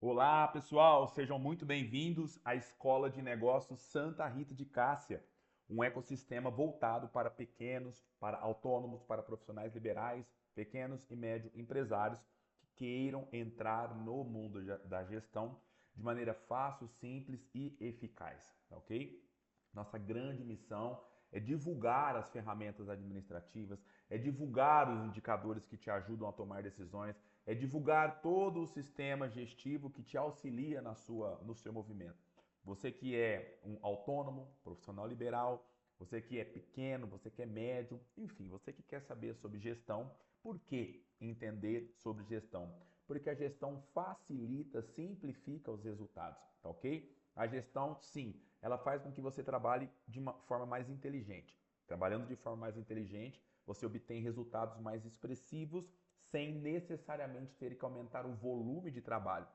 Olá, pessoal, sejam muito bem-vindos à Escola de Negócios Santa Rita de Cássia, um ecossistema voltado para pequenos, para autônomos, para profissionais liberais, pequenos e médios empresários que queiram entrar no mundo da gestão de maneira fácil, simples e eficaz, tá ok? Nossa grande missão é divulgar as ferramentas administrativas, é divulgar os indicadores que te ajudam a tomar decisões, é divulgar todo o sistema gestivo que te auxilia no seu movimento. Você que é um autônomo, profissional liberal, você que é pequeno, você que é médio, enfim, você que quer saber sobre gestão, por que entender sobre gestão? Porque a gestão facilita, simplifica os resultados, tá ok? A gestão, sim, ela faz com que você trabalhe de uma forma mais inteligente. Trabalhando de forma mais inteligente, você obtém resultados mais expressivos sem necessariamente ter que aumentar o volume de trabalho.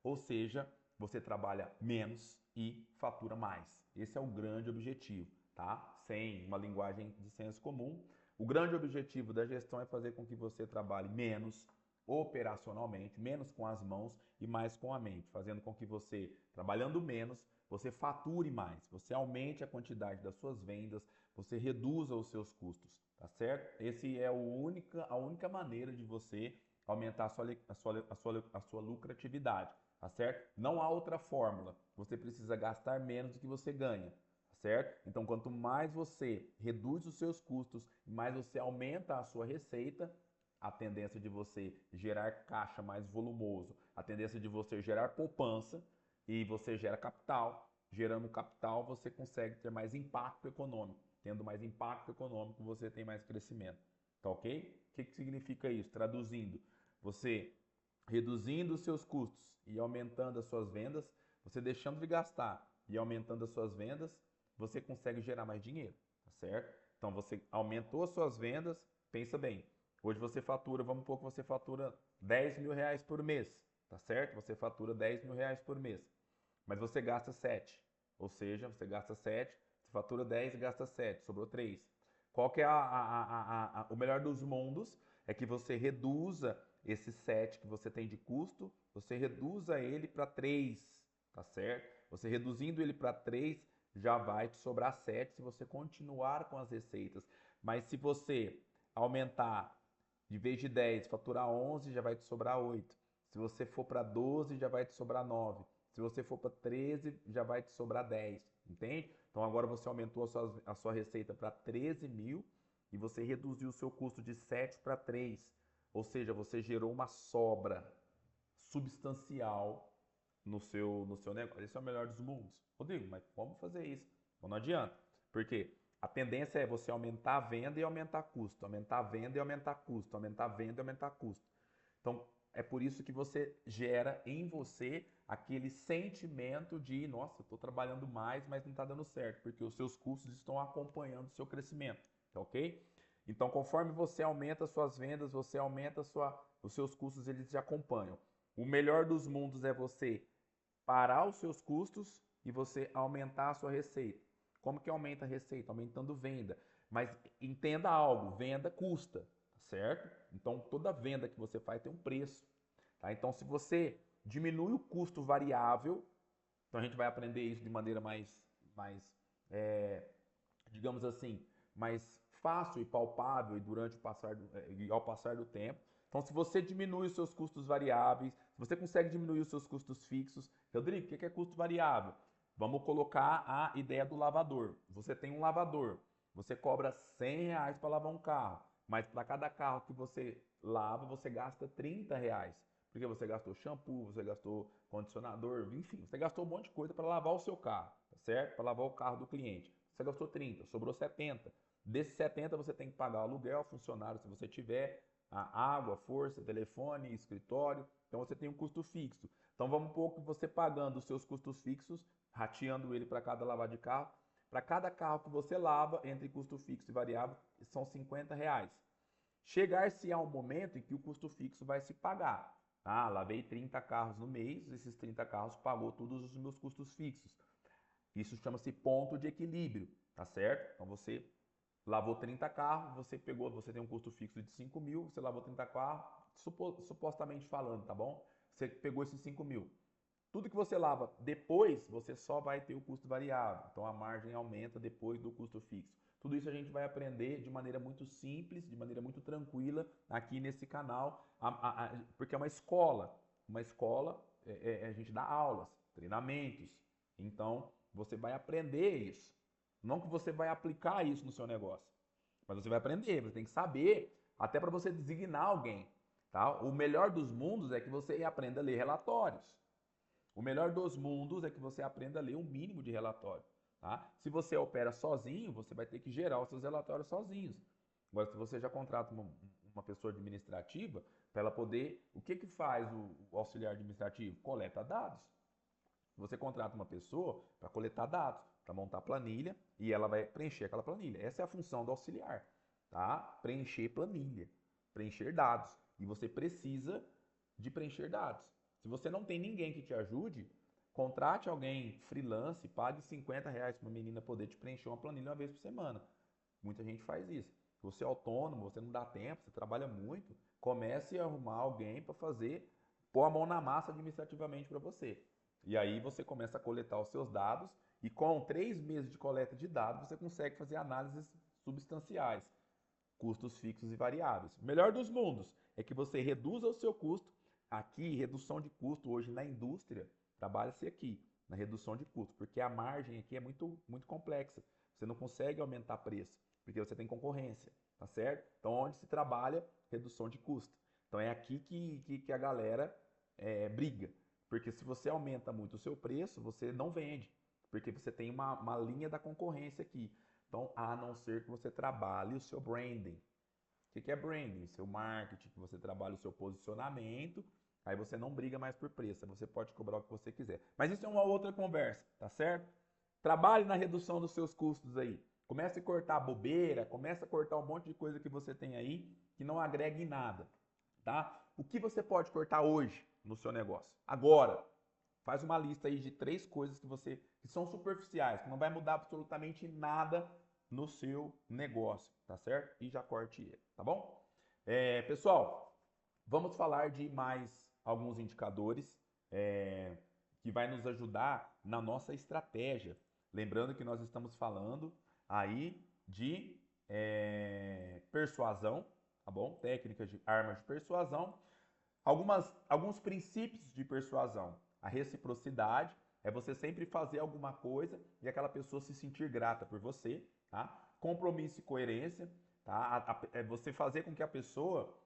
Ou seja, você trabalha menos e fatura mais. Esse é o grande objetivo, tá? Sem uma linguagem de senso comum. O grande objetivo da gestão é fazer com que você trabalhe menos operacionalmente, menos com as mãos e mais com a mente, fazendo com que você, trabalhando menos, você fature mais, você aumente a quantidade das suas vendas, você reduza os seus custos, tá certo? Esse é a única maneira de você aumentar a sua lucratividade, tá certo? Não há outra fórmula. Você precisa gastar menos do que você ganha, tá certo? Então, quanto mais você reduz os seus custos, mais você aumenta a sua receita, a tendência de você gerar caixa mais volumoso, a tendência de você gerar poupança e você gera capital. Gerando capital, você consegue ter mais impacto econômico. Tendo mais impacto econômico, você tem mais crescimento. Tá ok? O que significa isso? Traduzindo, você reduzindo os seus custos e aumentando as suas vendas, você deixando de gastar e aumentando as suas vendas, você consegue gerar mais dinheiro, tá certo? Então você aumentou as suas vendas, pensa bem, hoje você fatura, vamos supor que você fatura R$ 10.000 por mês, tá certo? Você fatura R$ 10.000 por mês, mas você gasta 7, ou seja, você gasta 7, você fatura 10 e gasta 7, sobrou 3. Qual que é o melhor dos mundos? É que você reduza esse 7 que você tem de custo, você reduza ele para 3, tá certo? Você reduzindo ele para 3, já vai te sobrar 7 se você continuar com as receitas. Mas se você aumentar de vez de 10, faturar 11, já vai te sobrar 8. Se você for para 12, já vai te sobrar 9. Se você for para 13, já vai te sobrar 10, entende? Então agora você aumentou a sua receita para 13 mil e você reduziu o seu custo de 7 para 3. Ou seja, você gerou uma sobra substancial no seu negócio. Esse é o melhor dos mundos. Rodrigo, mas como fazer isso? Bom, não adianta. Por quê? A tendência é você aumentar a venda e aumentar custo, aumentar a venda e aumentar custo, aumentar a venda e aumentar custo. Então, é por isso que você gera em você aquele sentimento de, nossa, estou trabalhando mais, mas não está dando certo, porque os seus custos estão acompanhando o seu crescimento, tá ok? Então, conforme você aumenta as suas vendas, você aumenta os seus custos, eles te acompanham. O melhor dos mundos é você parar os seus custos e você aumentar a sua receita. Como que aumenta a receita? Aumentando venda. Mas entenda algo, venda custa, tá certo? Então toda venda que você faz tem um preço, tá? Então se você diminui o custo variável, então a gente vai aprender isso de maneira mais, digamos assim, mais fácil e palpável e e ao passar do tempo. Então, se você diminui os seus custos variáveis, se você consegue diminuir os seus custos fixos, Rodrigo, o que é custo variável? Vamos colocar a ideia do lavador. Você tem um lavador, você cobra R$ 100 para lavar um carro, mas para cada carro que você lava, você gasta R$ 30. Porque você gastou shampoo, você gastou condicionador, enfim, você gastou um monte de coisa para lavar o seu carro, tá certo? Para lavar o carro do cliente. Você gastou 30, sobrou 70. Desses 70 você tem que pagar o aluguel, funcionário se você tiver, a água, força, telefone, escritório. Então você tem um custo fixo. Então vamos um pouco você pagando os seus custos fixos, rateando ele para cada lavar de carro. Para cada carro que você lava, entre custo fixo e variável, são R$ 50. Chegar-se a um momento em que o custo fixo vai se pagar. Ah, lavei 30 carros no mês, esses 30 carros pagou todos os meus custos fixos. Isso chama-se ponto de equilíbrio, tá certo? Então você lavou 30 carros, você tem um custo fixo de 5 mil, você lavou 30 carros, supostamente falando, tá bom? Você pegou esses 5 mil. Tudo que você lava depois, você só vai ter o custo variável. Então a margem aumenta depois do custo fixo. Tudo isso a gente vai aprender de maneira muito simples, de maneira muito tranquila aqui nesse canal, porque é uma escola. Uma escola, a gente dá aulas, treinamentos. Então você vai aprender isso. Não que você vai aplicar isso no seu negócio, mas você vai aprender, você tem que saber, até para você designar alguém. Tá? O melhor dos mundos é que você aprenda a ler relatórios. O melhor dos mundos é que você aprenda a ler um mínimo de relatório. Tá? Se você opera sozinho, você vai ter que gerar os seus relatórios sozinhos. Agora, se você já contrata uma pessoa administrativa, para ela poder. O que faz o auxiliar administrativo? Coleta dados. Você contrata uma pessoa para coletar dados, para montar planilha e ela vai preencher aquela planilha. Essa é a função do auxiliar, tá? Preencher planilha, preencher dados. E você precisa de preencher dados. Se você não tem ninguém que te ajude, contrate alguém freelance, pague R$ 50 para uma menina poder te preencher uma planilha uma vez por semana. Muita gente faz isso. Se você é autônomo, você não dá tempo, você trabalha muito, comece a arrumar alguém para fazer, pôr a mão na massa administrativamente para você. E aí você começa a coletar os seus dados e com 3 meses de coleta de dados você consegue fazer análises substanciais, custos fixos e variáveis. O melhor dos mundos é que você reduza o seu custo. Aqui, redução de custo hoje na indústria, trabalha-se aqui, na redução de custo, porque a margem aqui é muito, muito complexa. Você não consegue aumentar preço, porque você tem concorrência, tá certo? Então, onde se trabalha, redução de custo. Então, é aqui que a galera briga. Porque se você aumenta muito o seu preço, você não vende. Porque você tem uma linha da concorrência aqui. Então, a não ser que você trabalhe o seu branding. O que é branding? Seu marketing, que você trabalha o seu posicionamento, aí você não briga mais por preço, você pode cobrar o que você quiser. Mas isso é uma outra conversa, tá certo? Trabalhe na redução dos seus custos aí. Comece a cortar bobeira, comece a cortar um monte de coisa que você tem aí que não agrega em nada, tá? O que você pode cortar hoje no seu negócio? Agora, faz uma lista aí de 3 coisas que são superficiais, que não vai mudar absolutamente nada no seu negócio, tá certo? E já corte ele, tá bom? Pessoal, vamos falar de mais alguns indicadores que vai nos ajudar na nossa estratégia. Lembrando que nós estamos falando aí de persuasão, tá bom? Técnicas de armas de persuasão. Alguns princípios de persuasão. A reciprocidade é você sempre fazer alguma coisa e aquela pessoa se sentir grata por você, tá? Compromisso e coerência, tá? É você fazer com que a pessoa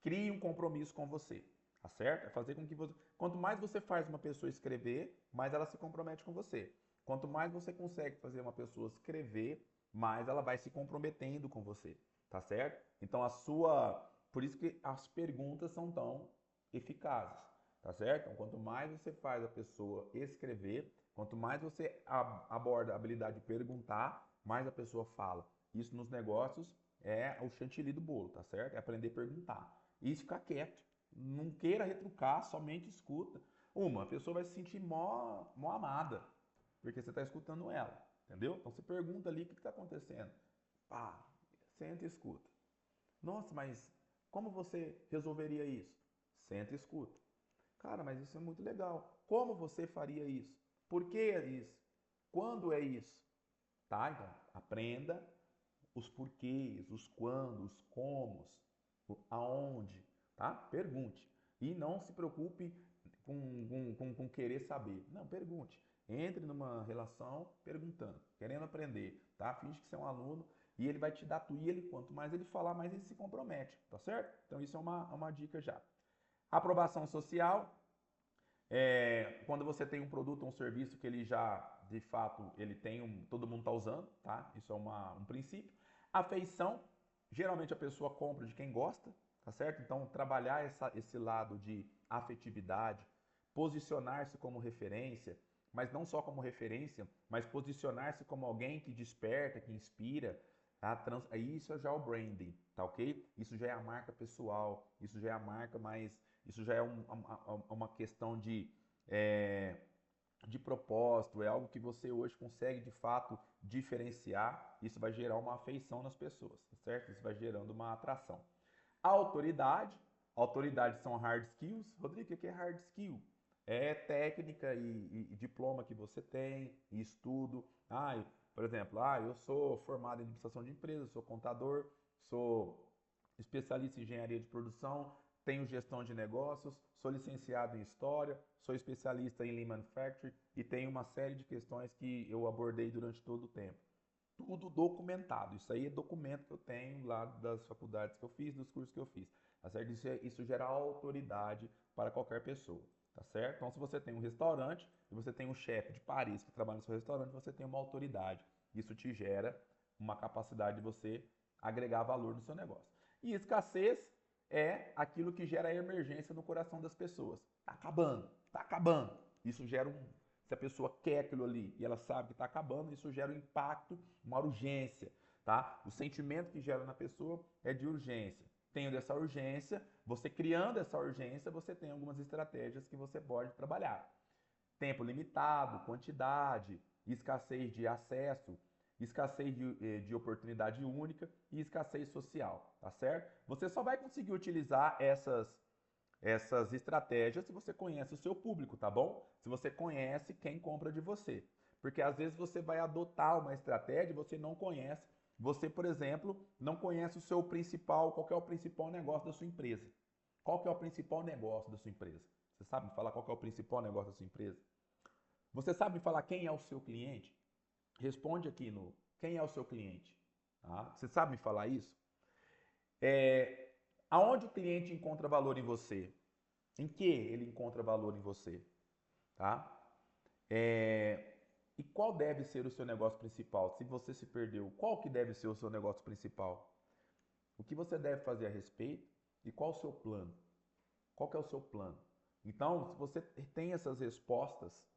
crie um compromisso com você, tá certo? É fazer com que você... Quanto mais você faz uma pessoa escrever, mais ela se compromete com você. Quanto mais você consegue fazer uma pessoa escrever, mais ela vai se comprometendo com você, tá certo? Então por isso que as perguntas são tão eficazes, tá certo? Então, quanto mais você faz a pessoa escrever, quanto mais você aborda a habilidade de perguntar, mais a pessoa fala. Isso nos negócios é o chantilly do bolo, tá certo? É aprender a perguntar. E ficar quieto. Não queira retrucar, somente escuta. A pessoa vai se sentir mó amada, porque você está escutando ela, entendeu? Então você pergunta ali o que está acontecendo. Pá, senta e escuta. Nossa, mas como você resolveria isso? Senta e escuta. Cara, mas isso é muito legal. Como você faria isso? Por que é isso? Quando é isso? Tá? Então, aprenda os porquês, os quandos, os comos, aonde, tá? Pergunte. E não se preocupe com querer saber. Não, pergunte. Entre numa relação perguntando, querendo aprender, tá? Finge que você é um aluno e ele vai te dar tudo. E ele, quanto mais ele falar, mais ele se compromete, tá certo? Então isso é uma dica já. Aprovação social. Quando você tem um produto ou um serviço que ele já, de fato, todo mundo está usando, tá? Isso é um princípio. Afeição, geralmente a pessoa compra de quem gosta, tá certo? Então, trabalhar esse lado de afetividade, posicionar-se como referência, mas não só como referência, mas posicionar-se como alguém que desperta, que inspira, tá? Isso já é o branding, tá ok? Isso já é a marca pessoal, isso já é a marca mais... Isso já é uma questão de propósito, é algo que você hoje consegue de fato diferenciar. Isso vai gerar uma afeição nas pessoas, tá certo? Isso vai gerando uma atração. Autoridade. Autoridade são hard skills. Rodrigo, o que é hard skill? É técnica e diploma que você tem, e estudo. Por exemplo, eu sou formado em administração de empresas, sou contador, sou especialista em engenharia de produção, tenho gestão de negócios, sou licenciado em história, sou especialista em Lean Manufacturing e tenho uma série de questões que eu abordei durante todo o tempo. Tudo documentado. Isso aí é documento que eu tenho lá das faculdades que eu fiz, dos cursos que eu fiz. Tá certo? Isso gera autoridade para qualquer pessoa. Tá certo? Então, se você tem um restaurante e você tem um chefe de Paris que trabalha no seu restaurante, você tem uma autoridade. Isso te gera uma capacidade de você agregar valor no seu negócio. E escassez é aquilo que gera emergência no coração das pessoas. Tá acabando, tá acabando. Isso gera se a pessoa quer aquilo ali e ela sabe que está acabando, isso gera um impacto, uma urgência, tá? O sentimento que gera na pessoa é de urgência. Tendo essa urgência, você criando essa urgência, você tem algumas estratégias que você pode trabalhar. Tempo limitado, quantidade, escassez de acesso, escassez de oportunidade única e escassez social, tá certo? Você só vai conseguir utilizar essas estratégias se você conhece o seu público, tá bom? Se você conhece quem compra de você. Porque às vezes você vai adotar uma estratégia e você não conhece. Você, por exemplo, não conhece o seu principal, qual que é o principal negócio da sua empresa. Qual que é o principal negócio da sua empresa? Você sabe me falar qual que é o principal negócio da sua empresa? Você sabe me falar quem é o seu cliente? Responde aqui no quem é o seu cliente. Tá? Você sabe me falar isso? Aonde o cliente encontra valor em você? Em que ele encontra valor em você? Tá? E qual deve ser o seu negócio principal? Se você se perdeu, qual que deve ser o seu negócio principal? O que você deve fazer a respeito e qual o seu plano? Qual que é o seu plano? Então, se você tem essas respostas,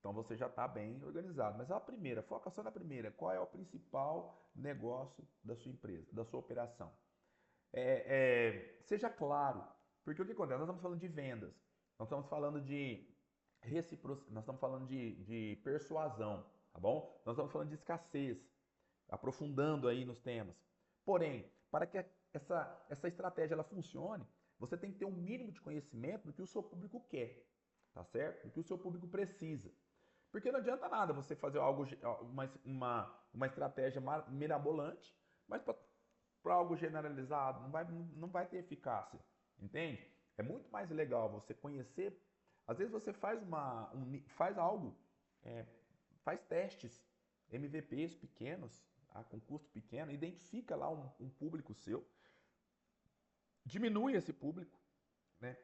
então você já está bem organizado. Mas a primeira, foca só na primeira. Qual é o principal negócio da sua empresa, da sua operação? Seja claro, porque o que acontece? Nós estamos falando de vendas, nós estamos falando de reciprocidade, nós estamos falando de persuasão, tá bom? Nós estamos falando de escassez, aprofundando aí nos temas. Porém, para que essa estratégia ela funcione, você tem que ter um mínimo de conhecimento do que o seu público quer, tá certo? Do que o seu público precisa. Porque não adianta nada você fazer algo, uma estratégia mirabolante, mas para algo generalizado não vai ter eficácia, entende? É muito mais legal você conhecer. Às vezes você faz algo, é, faz testes, MVPs pequenos, com custo pequeno, identifica lá um público seu, diminui esse público, né?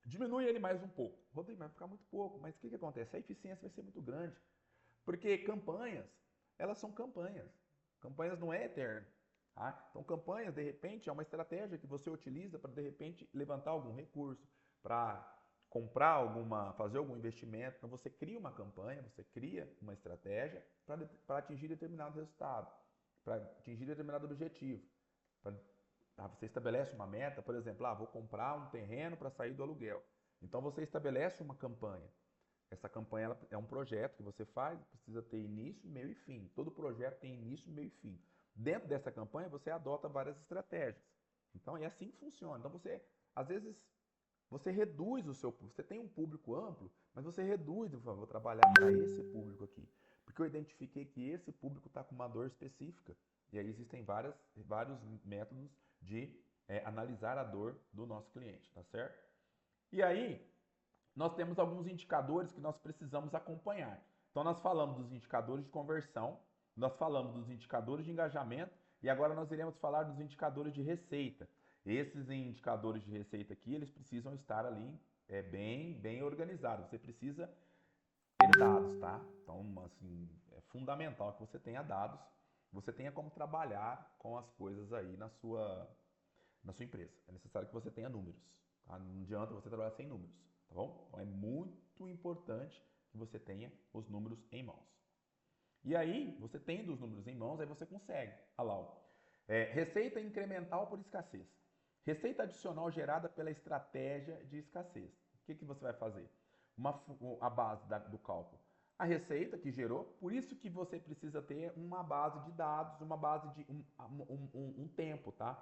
Diminui ele mais um pouco. Rodrigo, vai ficar muito pouco, mas o que acontece? A eficiência vai ser muito grande. Porque campanhas, elas são campanhas. Campanhas não é eterno. Tá? Então, campanhas, de repente, é uma estratégia que você utiliza para, de repente, levantar algum recurso, para comprar fazer algum investimento. Então, você cria uma campanha, você cria uma estratégia para atingir determinado resultado, para atingir determinado objetivo. Você estabelece uma meta, por exemplo, vou comprar um terreno para sair do aluguel. Então, você estabelece uma campanha. Essa campanha é um projeto que você faz, precisa ter início, meio e fim. Todo projeto tem início, meio e fim. Dentro dessa campanha, você adota várias estratégias. Então, é assim que funciona. Então, às vezes, você reduz o seu público. Você tem um público amplo, mas você reduz, vou trabalhar para esse público aqui. Porque eu identifiquei que esse público está com uma dor específica. E aí existem vários métodos de analisar a dor do nosso cliente, tá certo? E aí, nós temos alguns indicadores que nós precisamos acompanhar. Então, nós falamos dos indicadores de conversão, nós falamos dos indicadores de engajamento e agora nós iremos falar dos indicadores de receita. Esses indicadores de receita aqui, eles precisam estar ali bem organizados. Você precisa ter dados, tá? Então, assim, é fundamental que você tenha dados, você tenha como trabalhar com as coisas aí na sua empresa. É necessário que você tenha números, tá? Não adianta você trabalhar sem números, tá bom? Então é muito importante que você tenha os números em mãos. E aí, você tendo os números em mãos, aí você consegue. Olha lá, ó. Receita incremental por escassez. Receita adicional gerada pela estratégia de escassez. O que você vai fazer? A base do cálculo. A receita que gerou, por isso que você precisa ter uma base de dados, uma base de um tempo, tá?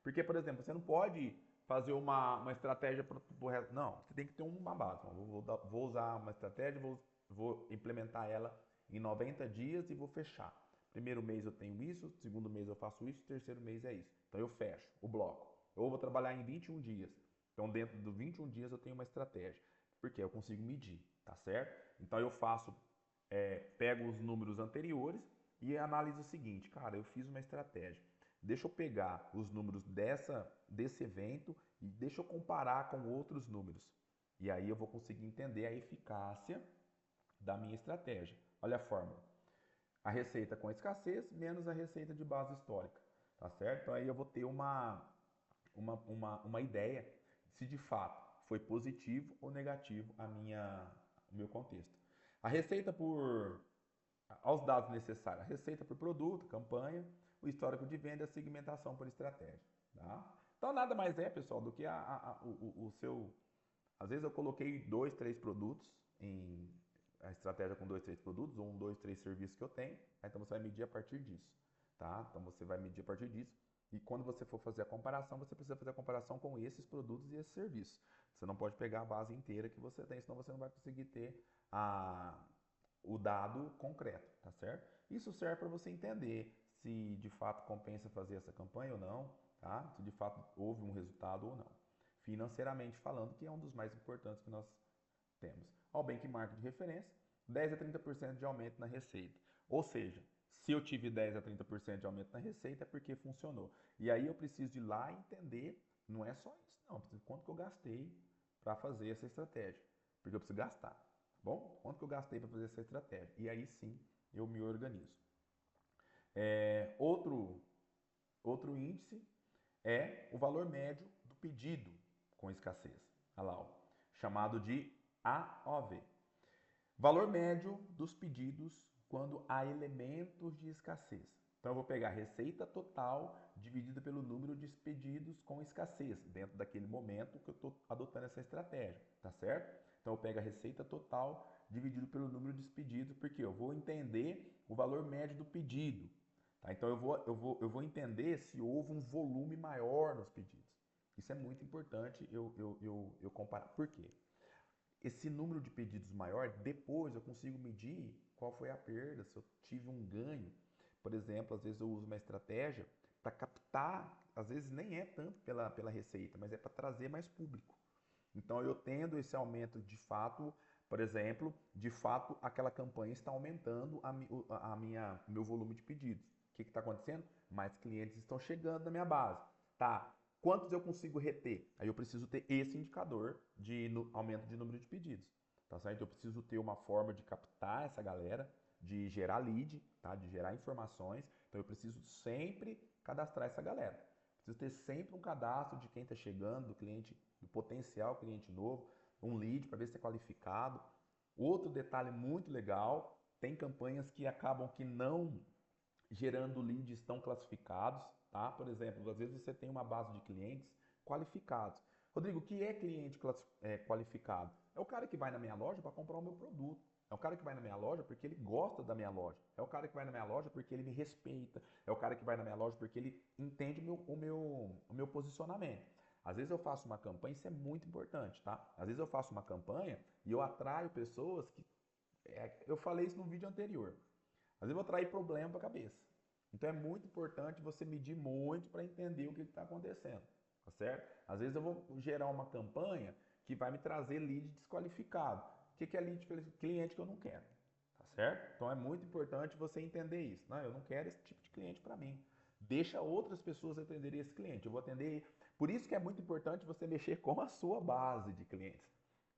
Porque, por exemplo, você não pode fazer uma estratégia para o resto. Não, você tem que ter uma base. Vou usar uma estratégia, vou implementar ela em 90 dias e vou fechar. Primeiro mês eu tenho isso, segundo mês eu faço isso, terceiro mês é isso. Então eu fecho o bloco. Ou vou trabalhar em 21 dias. Então dentro dos 21 dias eu tenho uma estratégia. Porque eu consigo medir, tá certo? Então eu faço, pego os números anteriores e analiso o seguinte, cara, eu fiz uma estratégia. Deixa eu pegar os números desse evento e deixa eu comparar com outros números. E aí eu vou conseguir entender a eficácia da minha estratégia. Olha a fórmula. A receita com escassez menos a receita de base histórica. Tá certo? Então aí eu vou ter uma ideia se de fato foi positivo ou negativo o meu contexto. A receita aos dados necessários, a receita por produto, campanha, o histórico de venda e a segmentação por estratégia. Tá? Então nada mais é, pessoal, do que o seu... Às vezes eu coloquei 2, 3 produtos em a estratégia com 2, 3 produtos, ou 1, 2, 3 serviços que eu tenho, então você vai medir a partir disso. Tá? Então você vai medir a partir disso. E quando você for fazer a comparação, você precisa fazer a comparação com esses produtos e esses serviços. Você não pode pegar a base inteira que você tem, senão você não vai conseguir ter o dado concreto, tá certo? Isso serve para você entender se de fato compensa fazer essa campanha ou não, tá? Se de fato houve um resultado ou não. Financeiramente falando, que é um dos mais importantes que nós temos. Ao benchmark de referência, 10 a 30% de aumento na receita. Ou seja, se eu tive 10 a 30% de aumento na receita é porque funcionou. E aí eu preciso ir lá e entender, não é só isso não, eu preciso quanto que eu gastei para fazer essa estratégia. Porque eu preciso gastar, tá bom? Quanto que eu gastei para fazer essa estratégia. E aí sim eu me organizo. Outro índice é o valor médio do pedido com escassez, olha lá, ó, chamado de AOV. Valor médio dos pedidos quando há elementos de escassez. Então eu vou pegar a receita total dividida pelo número de pedidos com escassez, dentro daquele momento que eu estou adotando essa estratégia, tá certo? Então eu pego a receita total dividido pelo número de pedidos, porque eu vou entender o valor médio do pedido. Tá? Então eu vou entender se houve um volume maior nos pedidos. Isso é muito importante eu comparar. Por quê? Esse número de pedidos maior, depois eu consigo medir qual foi a perda, se eu tive um ganho. Por exemplo, às vezes eu uso uma estratégia para captar, às vezes nem é tanto pela receita, mas é para trazer mais público. Então eu tendo esse aumento de fato, por exemplo, de fato aquela campanha está aumentando o meu volume de pedidos. O que está acontecendo? Mais clientes estão chegando na minha base. Tá, quantos eu consigo reter? Aí eu preciso ter esse indicador de aumento de número de pedidos. Tá certo? Eu preciso ter uma forma de captar essa galera, de gerar lead, tá? De gerar informações. Então eu preciso sempre cadastrar essa galera. Preciso ter sempre um cadastro de quem está chegando, do cliente, do potencial cliente novo, um lead para ver se é qualificado. Outro detalhe muito legal, tem campanhas que acabam que não gerando leads tão classificados, tá? Por exemplo, às vezes você tem uma base de clientes qualificados. Rodrigo, o que é cliente qualificado? É o cara que vai na minha loja para comprar o meu produto. É o cara que vai na minha loja porque ele gosta da minha loja. É o cara que vai na minha loja porque ele me respeita. É o cara que vai na minha loja porque ele entende o meu posicionamento. Às vezes eu faço uma campanha, isso é muito importante, tá? Às vezes eu faço uma campanha e eu atraio pessoas que... eu falei isso no vídeo anterior. Às vezes eu vou atrair problema para a cabeça. Então é muito importante você medir muito para entender o que está acontecendo, tá certo? Às vezes eu vou gerar uma campanha que vai me trazer lead desqualificado. O que é lead cliente que eu não quero, tá certo? Então é muito importante você entender isso. Não, eu não quero esse tipo de cliente para mim. Deixa outras pessoas atenderem esse cliente. Eu vou atender. Por isso que é muito importante você mexer com a sua base de clientes.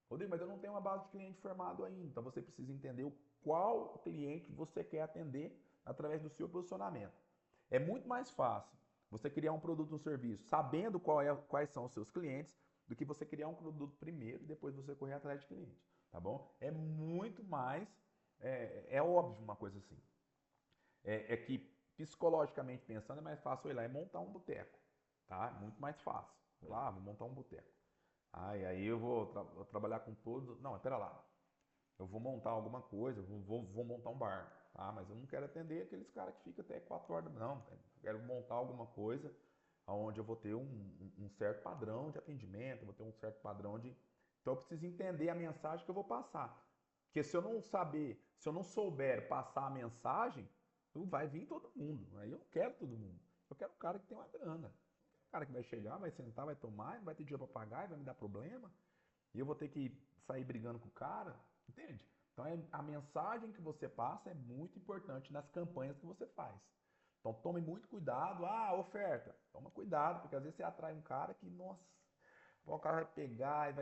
Rodrigo, mas eu não tenho uma base de cliente formado ainda. Então você precisa entender qual cliente você quer atender através do seu posicionamento. É muito mais fácil você criar um produto ou um serviço sabendo quais são os seus clientes do que você criar um produto primeiro e depois você correr atrás de cliente, tá bom? É muito mais, é óbvio uma coisa assim. É que psicologicamente pensando é mais fácil eu ir lá e montar um boteco, tá? Muito mais fácil. Vou lá, vou montar um boteco. E aí eu vou trabalhar com todos. Não, espera lá. Eu vou montar alguma coisa, vou montar um bar, tá? Mas eu não quero atender aqueles caras que ficam até 4 horas. Não, eu quero montar alguma coisa onde eu vou ter um certo padrão de atendimento, eu vou ter um certo padrão de... Então eu preciso entender a mensagem que eu vou passar. Porque se eu não saber, se eu não souber passar a mensagem, vai vir todo mundo. Aí eu não quero todo mundo. Eu quero um cara que tem uma grana. Um cara que vai chegar, vai sentar, vai tomar, não vai ter dinheiro para pagar, vai me dar problema. E eu vou ter que sair brigando com o cara. Entende? Então a mensagem que você passa é muito importante nas campanhas que você faz. Então tome muito cuidado. Ah, oferta. Toma cuidado, porque às vezes você atrai um cara que, nossa, o cara vai pegar e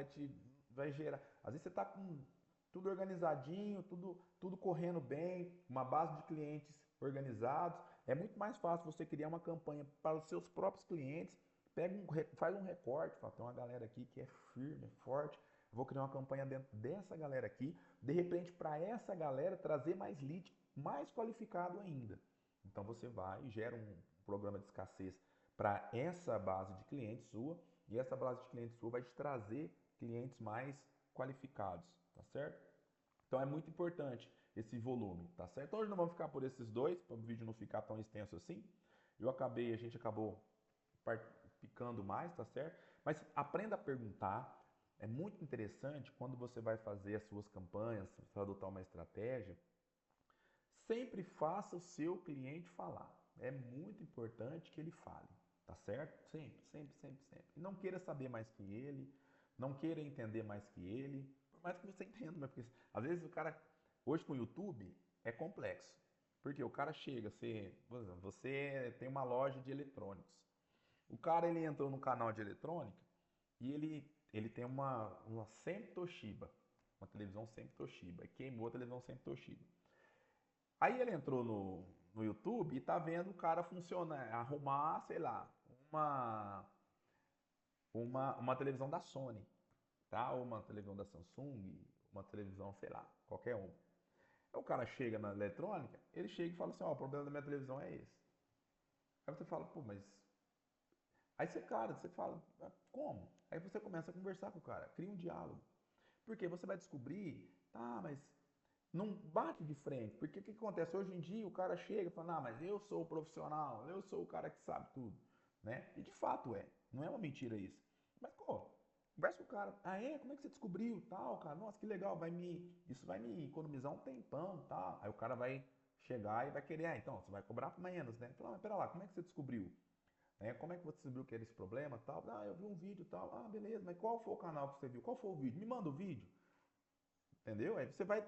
vai gerar. Às vezes você está com tudo organizadinho, tudo correndo bem, uma base de clientes organizados. É muito mais fácil você criar uma campanha para os seus próprios clientes. Faz um recorte, fala, tem uma galera aqui que é firme, é forte. Vou criar uma campanha dentro dessa galera aqui. De repente, para essa galera trazer mais lead, mais qualificado ainda. Então você vai e gera um programa de escassez para essa base de clientes sua, e essa base de clientes sua vai te trazer clientes mais qualificados, tá certo? Então é muito importante esse volume, tá certo? Então hoje não vamos ficar por esses dois, para o vídeo não ficar tão extenso assim. A gente acabou picando mais, tá certo? Mas aprenda a perguntar. É muito interessante quando você vai fazer as suas campanhas, para adotar uma estratégia, sempre faça o seu cliente falar. É muito importante que ele fale, tá certo? Sempre, sempre, sempre, sempre. E não queira saber mais que ele, não queira entender mais que ele, por mais que você entenda, mas porque às vezes o cara, hoje com o YouTube, é complexo. Porque o cara chega, você tem uma loja de eletrônicos. O cara ele entrou no canal de eletrônica e ele tem uma sempre Toshiba, uma televisão sempre Toshiba, e queimou a televisão sempre Toshiba. Aí ele entrou no YouTube e tá vendo o cara funcionar, arrumar, sei lá, uma televisão da Sony, tá? Ou uma televisão da Samsung, uma televisão, sei lá, qualquer uma. Aí o cara chega na eletrônica, ele chega e fala assim, ó, o problema da minha televisão é esse. Aí você fala, pô, mas... Aí você fala, "Ah, como?" Aí você começa a conversar com o cara, cria um diálogo. Porque você vai descobrir, tá, mas não bate de frente. Porque o que acontece? Hoje em dia o cara chega e fala, não, mas eu sou o profissional, eu sou o cara que sabe tudo, né? E de fato é, não é uma mentira isso. Mas, pô, conversa com o cara, ah é? Como é que você descobriu tal, cara? Nossa, que legal, isso vai me economizar um tempão, tal. Aí o cara vai chegar e vai querer, ah, então, você vai cobrar menos, né? Fala, mas pera lá, como é que você descobriu? Como é que você descobriu que era esse problema, tal? Ah, eu vi um vídeo, tal. Ah, beleza, mas qual foi o canal que você viu? Qual foi o vídeo? Me manda o vídeo. Entendeu? Aí você vai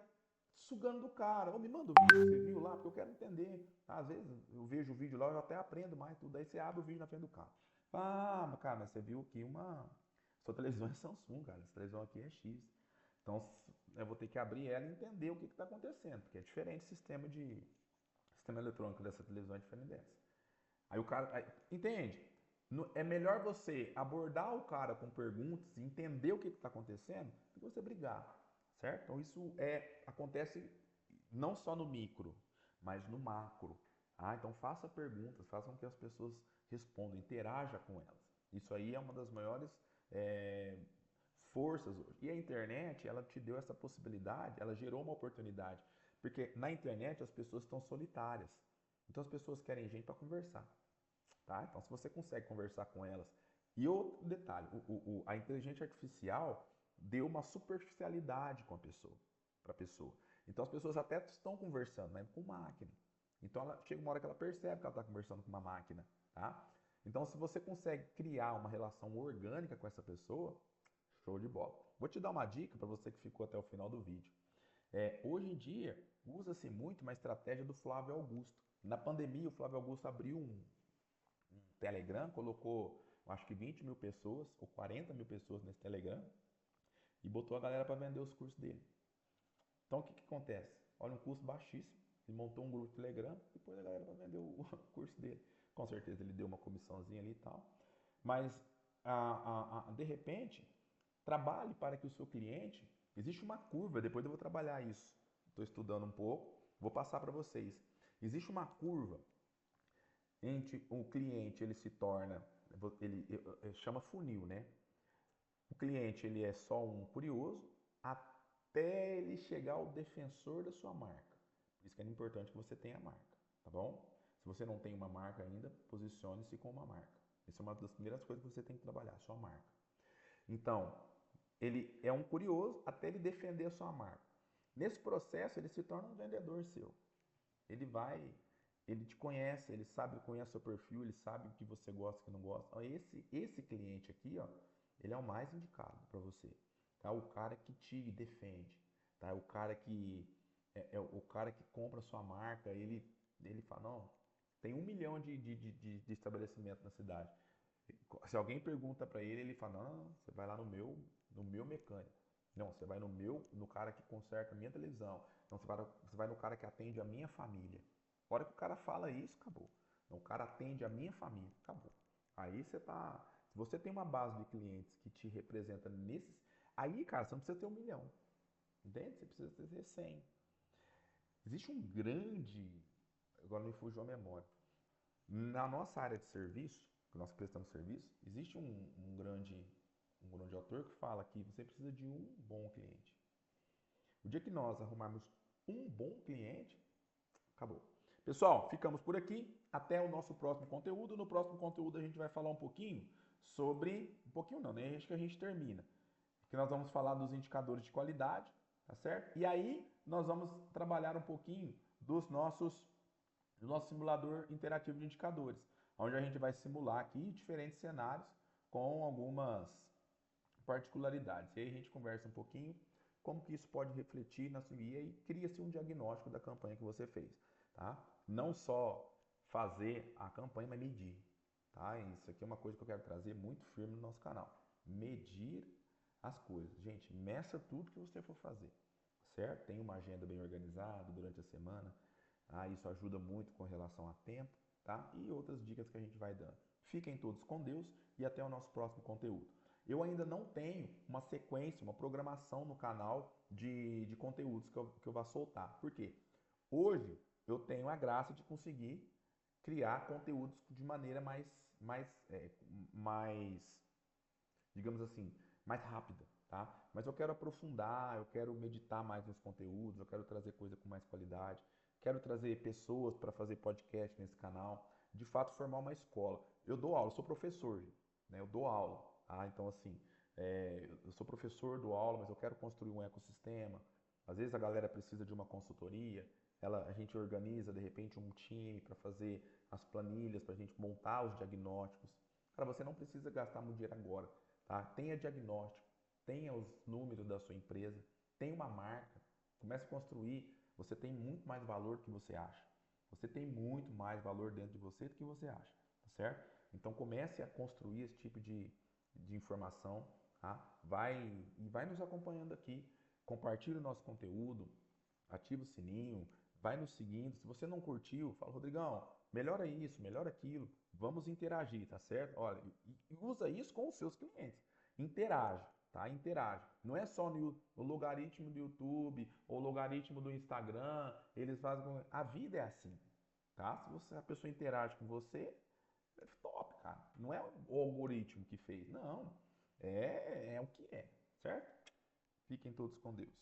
sugando do cara. Ou me manda o vídeo que você viu lá, porque eu quero entender. Às vezes eu vejo o vídeo lá, eu até aprendo mais tudo. Aí você abre o vídeo na frente do carro. Ah, mas cara, mas você viu aqui sua televisão é Samsung, cara. Essa televisão aqui é X. Então eu vou ter que abrir ela e entender o que está acontecendo. Porque é diferente o sistema eletrônico dessa televisão é diferente dessa. Aí o cara... entende? É melhor você abordar o cara com perguntas e entender o que está acontecendo do que você brigar, certo? Então isso acontece não só no micro, mas no macro. Então faça perguntas, faça com que as pessoas respondam, interaja com elas. Isso aí é uma das maiores forças hoje. E a internet, ela te deu essa possibilidade, ela gerou uma oportunidade. Porque na internet as pessoas estão solitárias. Então as pessoas querem gente para conversar. Tá? Então, se você consegue conversar com elas. E outro detalhe, a inteligência artificial deu uma superficialidade com para a pessoa. Então, as pessoas até estão conversando, mas com máquina. Então, chega uma hora que ela percebe que ela está conversando com uma máquina. Tá? Então, se você consegue criar uma relação orgânica com essa pessoa, show de bola. Vou te dar uma dica para você que ficou até o final do vídeo. Hoje em dia, usa-se muito uma estratégia do Flávio Augusto. Na pandemia, o Flávio Augusto abriu um Telegram, colocou, acho que 20 mil pessoas ou 40 mil pessoas nesse Telegram e botou a galera para vender os cursos dele. Então o que acontece? Olha, um custo baixíssimo, ele montou um grupo de Telegram e pôs a galera para vender o curso dele. Com certeza ele deu uma comissãozinha ali e tal, mas de repente, trabalhe para que o seu cliente, existe uma curva, depois eu vou trabalhar isso, estou estudando um pouco, vou passar para vocês. Existe uma curva entre o cliente, ele se torna, ele chama funil, né? O cliente, ele é só um curioso até ele chegar ao defensor da sua marca. Por isso que é importante que você tenha marca, tá bom? Se você não tem uma marca ainda, posicione-se com uma marca, Essa é uma das primeiras coisas que você tem que trabalhar, a sua marca. Então, ele é um curioso até ele defender a sua marca. Nesse processo, ele se torna um vendedor seu. Ele vai, ele te conhece, ele sabe, conhece seu perfil, ele sabe o que você gosta, o que não gosta. Então, esse cliente aqui, ó, ele é o mais indicado para você. Tá? O cara que te defende, tá? O cara que é o cara que compra a sua marca, ele fala, não, tem 1 milhão de estabelecimentos na cidade. Se alguém pergunta para ele, ele fala, não, você vai lá no meu mecânico. Não, você vai no cara que conserta a minha televisão. Não, você vai no cara que atende a minha família. A hora que o cara fala isso, acabou. Não, o cara atende a minha família, acabou. Aí você tá. Se você tem uma base de clientes que te representa nesses. Aí, cara, você não precisa ter 1 milhão. Entende? Você precisa ter 100. Existe um grande. Agora me fugiu a memória. Na nossa área de serviço, que nós prestamos serviço, existe um grande autor que fala que você precisa de um bom cliente. O dia que nós arrumarmos um bom cliente, acabou. Pessoal, ficamos por aqui. Até o nosso próximo conteúdo. No próximo conteúdo a gente vai falar um pouquinho sobre. Um pouquinho não, né? Acho que a gente termina. Que nós vamos falar dos indicadores de qualidade, tá certo? E aí nós vamos trabalhar um pouquinho do nosso simulador interativo de indicadores, onde a gente vai simular aqui diferentes cenários com algumas particularidades. E aí a gente conversa um pouquinho como que isso pode refletir na sua vida e cria-se um diagnóstico da campanha que você fez, tá? Não só fazer a campanha, mas medir, tá? Isso aqui é uma coisa que eu quero trazer muito firme no nosso canal. Medir as coisas. Gente, meça tudo que você for fazer, certo? Tem uma agenda bem organizada durante a semana, tá? Isso ajuda muito com relação a tempo, tá? E outras dicas que a gente vai dando. Fiquem todos com Deus e até o nosso próximo conteúdo. Eu ainda não tenho uma sequência, uma programação no canal de conteúdos que eu vou soltar. Por quê? Hoje eu tenho a graça de conseguir criar conteúdos de maneira mais, digamos assim, mais rápida, tá? Mas eu quero aprofundar, eu quero meditar mais nos conteúdos, eu quero trazer coisa com mais qualidade, quero trazer pessoas para fazer podcast nesse canal, de fato formar uma escola. Eu dou aula, eu sou professor, né? Eu dou aula, tá? Então assim, eu sou professor, dou aula, mas eu quero construir um ecossistema. Às vezes a galera precisa de uma consultoria, a gente organiza de repente um time para fazer as planilhas, para a gente montar os diagnósticos. Cara, você não precisa gastar muito dinheiro agora. Tá? Tenha diagnóstico, tenha os números da sua empresa, tenha uma marca, comece a construir. Você tem muito mais valor do que você acha. Você tem muito mais valor dentro de você do que você acha, tá certo? Então comece a construir esse tipo de informação, tá? Vai nos acompanhando aqui, compartilhe o nosso conteúdo, ativa o sininho, vai nos seguindo. Se você não curtiu, fala, Rodrigão, melhora isso, melhora aquilo. Vamos interagir, tá certo? Olha, e usa isso com os seus clientes. Interage, tá? Interage. Não é só no logaritmo do YouTube ou logaritmo do Instagram, eles fazem. A vida é assim, tá? Se a pessoa interage com você, é top, cara. Não é o algoritmo que fez, não. É o que é, certo? Fiquem todos com Deus.